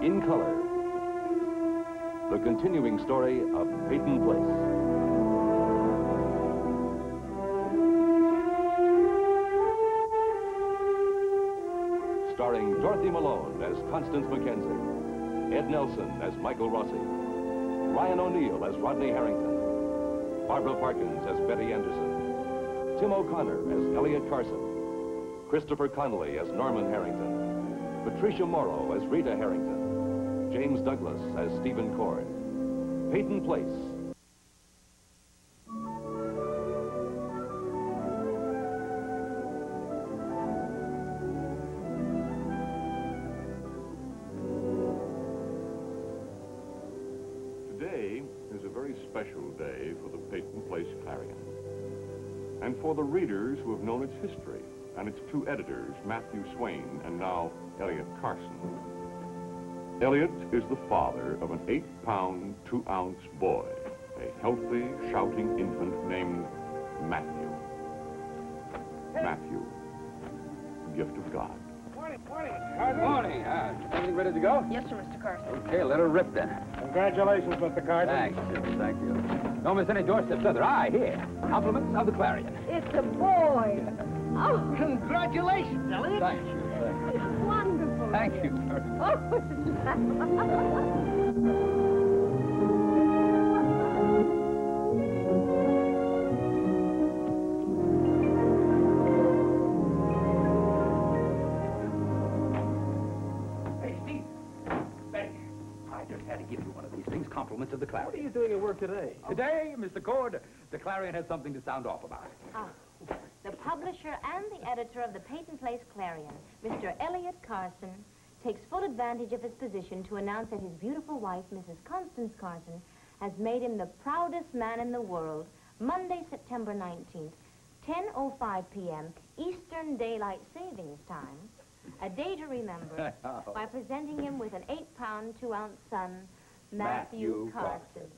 In color, the continuing story of Peyton Place. Starring Dorothy Malone as Constance Mackenzie, Ed Nelson as Michael Rossi, Ryan O'Neill as Rodney Harrington, Barbara Parkins as Betty Anderson, Tim O'Connor as Elliot Carson, Christopher Connolly as Norman Harrington, Patricia Morrow as Rita Harrington, James Douglas as Stephen Cord. Peyton Place. Today is a very special day for the Peyton Place Clarion, and for the readers who have known its history, and its two editors, Matthew Swain and now Elliot Carson. Elliot is the father of an 8-pound, 2-ounce boy, a healthy, shouting infant named Matthew. Matthew, gift of God. Morning. Good morning. Everything ready to go? Yes, sir, Mr. Carson. Okay, let her rip then. Congratulations, Mr. Carson. Thanks, thank you. Don't miss any doorsteps either. Here. Compliments of the Clarion. It's a boy. Oh, congratulations, Elliot. Thank you. It's wonderful. Thank you. Hey, Steve. Betty, I just had to give you one of these things, compliments of the Clarion. What are you doing at work today? Today, Mr. Cord, the Clarion has something to sound off about. Ah, the publisher and the editor of the Peyton Place Clarion, Mr. Elliot Carson, takes full advantage of his position to announce that his beautiful wife, Mrs. Constance Carson, has made him the proudest man in the world, Monday, September 19th, 10:05 p.m. Eastern Daylight Savings Time, a day to remember, by presenting him with an 8-pound, 2-ounce son, Matthew Carson.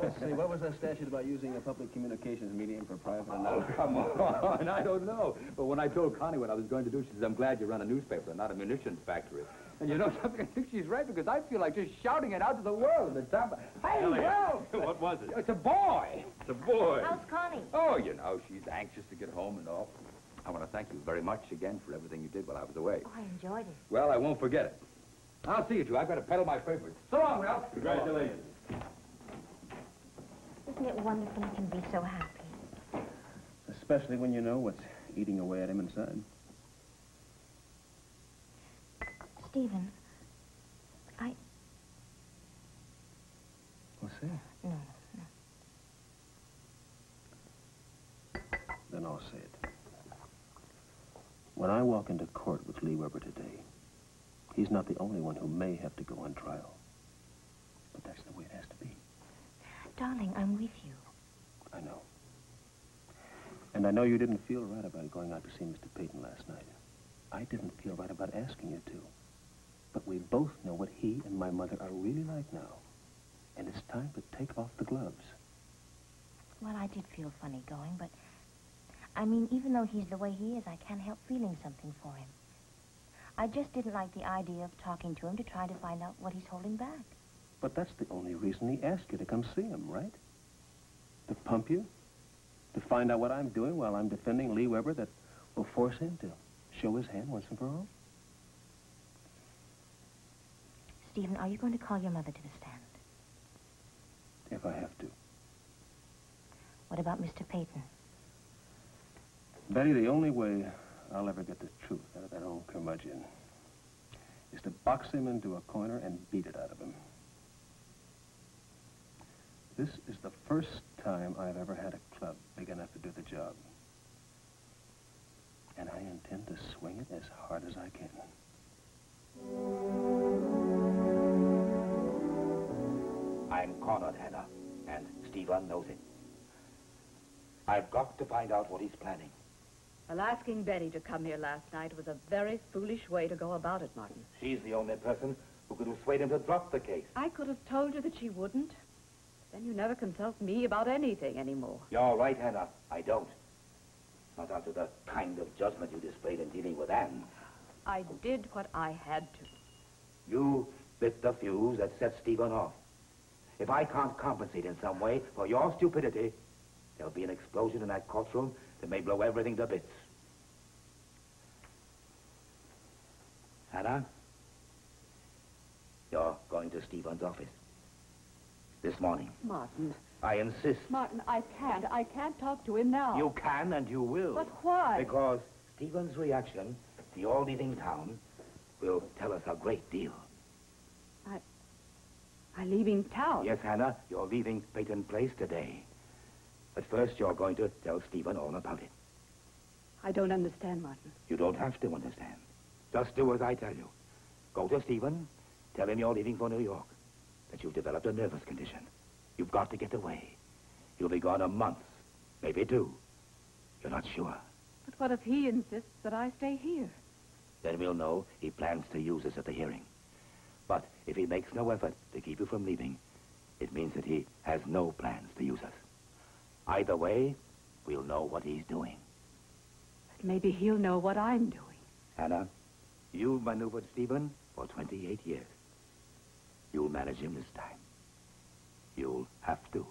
Let's see, what was that statute about using a public communications medium for private Oh, announcement? come on. I don't know. But when I told Connie what I was going to do, she said, I'm glad you run a newspaper and not a munitions factory. And you know something? I think she's right, because I feel like just shouting it out to the world. Hey, well! What was it? It's a boy. It's a boy. How's Connie? Oh, you know, she's anxious to get home and all. I want to thank you very much again for everything you did while I was away. Oh, I enjoyed it. Well, I won't forget it. I'll see you two. I've got to peddle my papers. So long, Ralph. Congratulations. Isn't it wonderful he can be so happy? Especially when you know what's eating away at him inside. Stephen, What's that? No. Then I'll say it. When I walk into court with Lee Weber today, he's not the only one who may have to go on trial. But that's the way it has to be. Darling, I'm with you. I know. And I know you didn't feel right about going out to see Mr. Peyton last night. I didn't feel right about asking you to. But we both know what he and my mother are really like now. And it's time to take off the gloves. Well, I did feel funny going, but... I mean, even though he's the way he is, I can't help feeling something for him. I just didn't like the idea of talking to him to try to find out what he's holding back. But that's the only reason he asked you to come see him, right? To pump you? To find out what I'm doing while I'm defending Lee Weber that will force him to show his hand once and for all? Stephen, are you going to call your mother to the stand? If I have to. What about Mr. Peyton? Betty, the only way I'll ever get the truth out of that old curmudgeon is to box him into a corner and beat it out of him. This is the first time I've ever had a club big enough to do the job. And I intend to swing it as hard as I can. I'm cornered, Hannah, and Stephen knows it. I've got to find out what he's planning. Well, asking Betty to come here last night was a very foolish way to go about it, Martin. She's the only person who could persuade him to drop the case. I could have told you that she wouldn't. Then you never consult me about anything anymore. You're right, Hannah. I don't. Not after the kind of judgment you displayed in dealing with Anne. I did what I had to. You lit the fuse that set Stephen off. If I can't compensate in some way for your stupidity, there'll be an explosion in that courtroom that may blow everything to bits. Hannah, you're going to Stephen's office. This morning. Martin. I insist. Martin, I can't. I can't talk to him now. You can and you will. But why? Because Stephen's reaction to your leaving town will tell us a great deal. I'm leaving town. Yes, Hannah, you're leaving Peyton Place today. But first, you're going to tell Stephen all about it. I don't understand, Martin. You don't have to understand. Just do as I tell you. Go to Stephen, tell him you're leaving for New York, that you've developed a nervous condition. You've got to get away. You'll be gone a month, maybe 2. You're not sure. But what if he insists that I stay here? Then we'll know he plans to use us at the hearing. But if he makes no effort to keep you from leaving, it means that he has no plans to use us. Either way, we'll know what he's doing. But maybe he'll know what I'm doing. Hannah, you've maneuvered Stephen for 28 years. You'll manage him this time. You'll have to.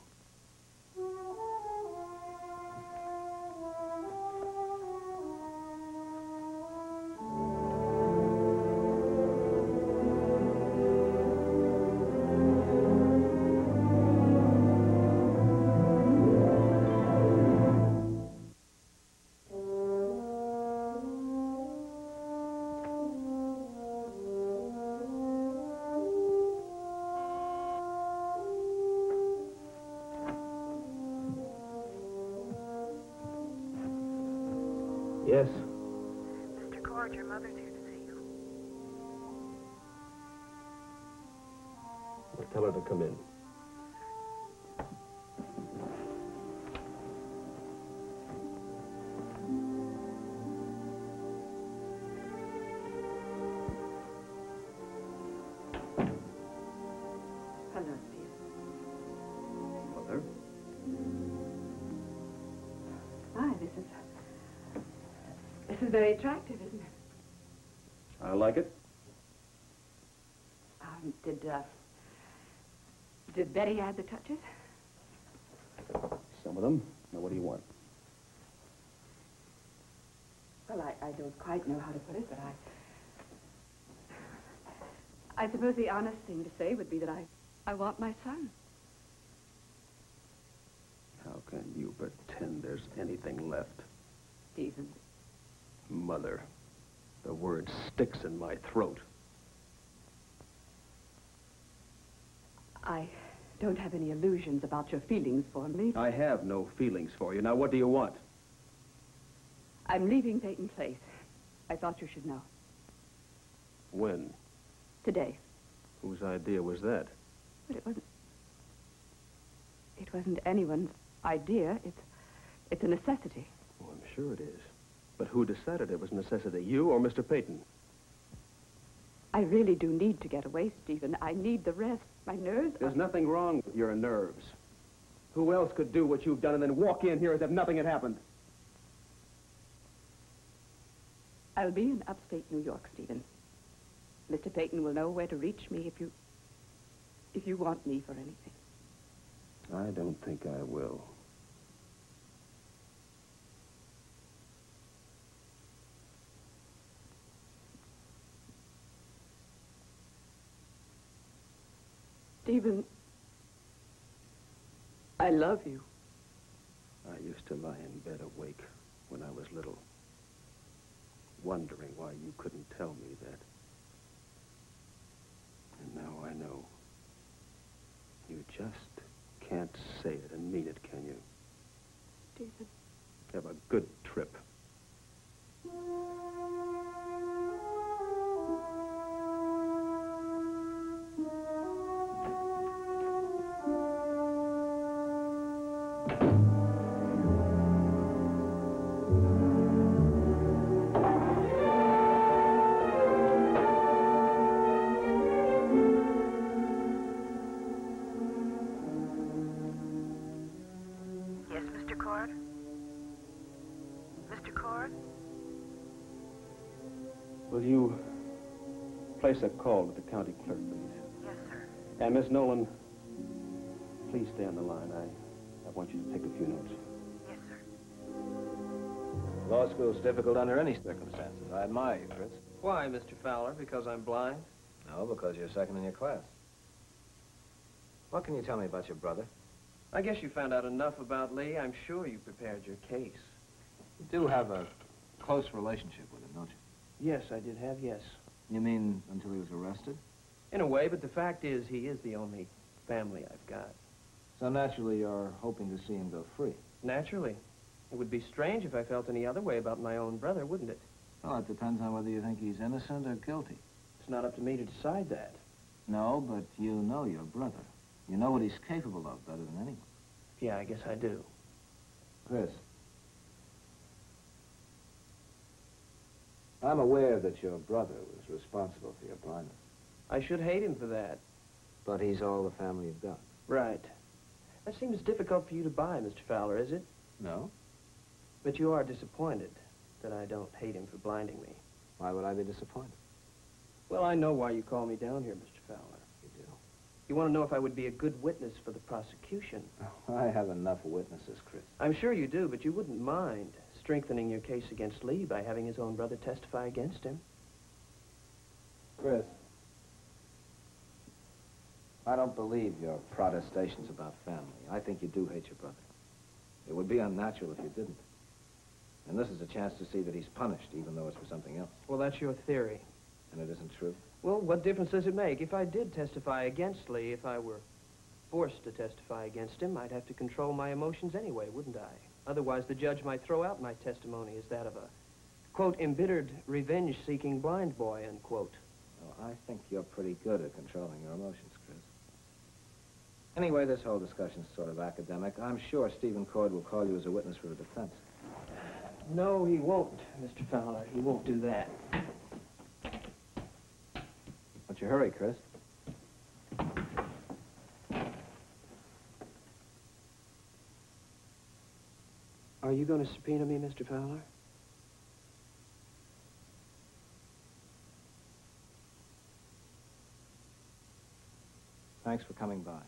Yes. Mr. Cord, your mother's here to see you. Well, tell her to come in. Hello, Steve. Mother? Hi, this is very attractive, isn't it? I like it. Did Betty add the touches? Some of them. Now, what do you want? Well, I don't quite know how to put it, but I suppose the honest thing to say would be that I want my son. How can you pretend there's anything left? Stephen. Mother, the word sticks in my throat. I don't have any illusions about your feelings for me. I have no feelings for you. Now, what do you want? I'm leaving Peyton Place. I thought you should know. When? Today. Whose idea was that? But it wasn't anyone's idea. It's a necessity. Oh, I'm sure it is. But who decided it was a necessity, you or Mr. Peyton? I really do need to get away, Stephen. I need the rest. My nerves There's nothing wrong with your nerves. Who else could do what you've done and then walk in here as if nothing had happened? I'll be in upstate New York, Stephen. Mr. Peyton will know where to reach me if you want me for anything. I don't think I will. Stephen, I love you. I used to lie in bed awake when I was little, wondering why you couldn't tell me that. And now I know. You just can't say it and mean it, can you? Stephen. Have a good trip. Yes, Mr. Cord? Mr. Cord? Will you place a call to the county clerk, please. Yes, sir. And Miss Nolan, please stay on the line. I want you to take a few notes. Yes, sir. Law school's difficult under any circumstances. I admire you, Chris. Why, Mr. Fowler? Because I'm blind? No, because you're second in your class. What can you tell me about your brother? I guess you found out enough about Lee. I'm sure you prepared your case. You do have a close relationship with him, don't you? Yes, I did have, yes. You mean until he was arrested? In a way, but the fact is he is the only family I've got. So naturally you're hoping to see him go free. Naturally. It would be strange if I felt any other way about my own brother, wouldn't it? Well, it depends on whether you think he's innocent or guilty. It's not up to me to decide that. No, but you know your brother. You know what he's capable of better than anyone. Yeah, I guess I do. Chris. I'm aware that your brother was responsible for your blindness. I should hate him for that. But he's all the family you've got. Right. That seems difficult for you to buy, Mr. Fowler, is it? No? But you are disappointed that I don't hate him for blinding me. Why would I be disappointed? Well, I know why you call me down here, Mr. Fowler. You do. You want to know if I would be a good witness for the prosecution. Oh, I have enough witnesses, Chris. I'm sure you do, but you wouldn't mind strengthening your case against Lee by having his own brother testify against him. Chris. I don't believe your protestations about family. I think you do hate your brother. It would be unnatural if you didn't. And this is a chance to see that he's punished, even though it's for something else. Well, that's your theory. And it isn't true? Well, what difference does it make? If I did testify against Lee, if I were forced to testify against him, I'd have to control my emotions anyway, wouldn't I? Otherwise, the judge might throw out my testimony as that of a, quote, embittered, revenge-seeking blind boy, unquote. Well, I think you're pretty good at controlling your emotions, Chris. Anyway, this whole discussion's sort of academic. I'm sure Stephen Cord will call you as a witness for the defense. No, he won't, Mr. Fowler. He won't do that. What's your hurry, Chris? Are you going to subpoena me, Mr. Fowler? Thanks for coming by.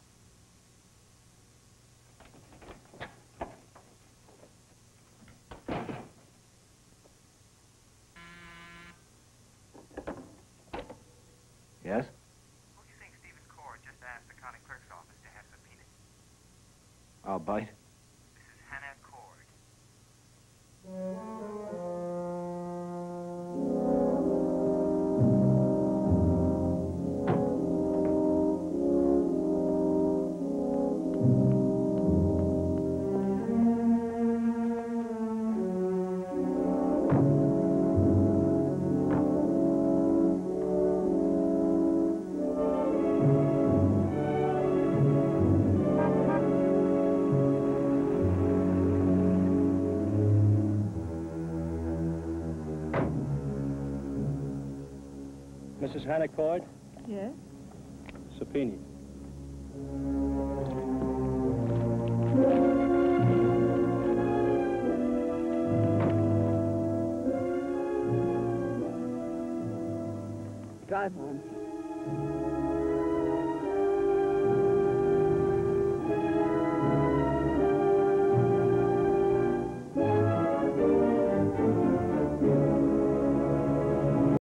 Yes? Who do you think Stephen Cord just asked the county clerk's office to have subpoenaed? I'll bite. Mrs. Hannah Cord. Mrs. Hannah Cord? Yes? Subpoena. Drive on.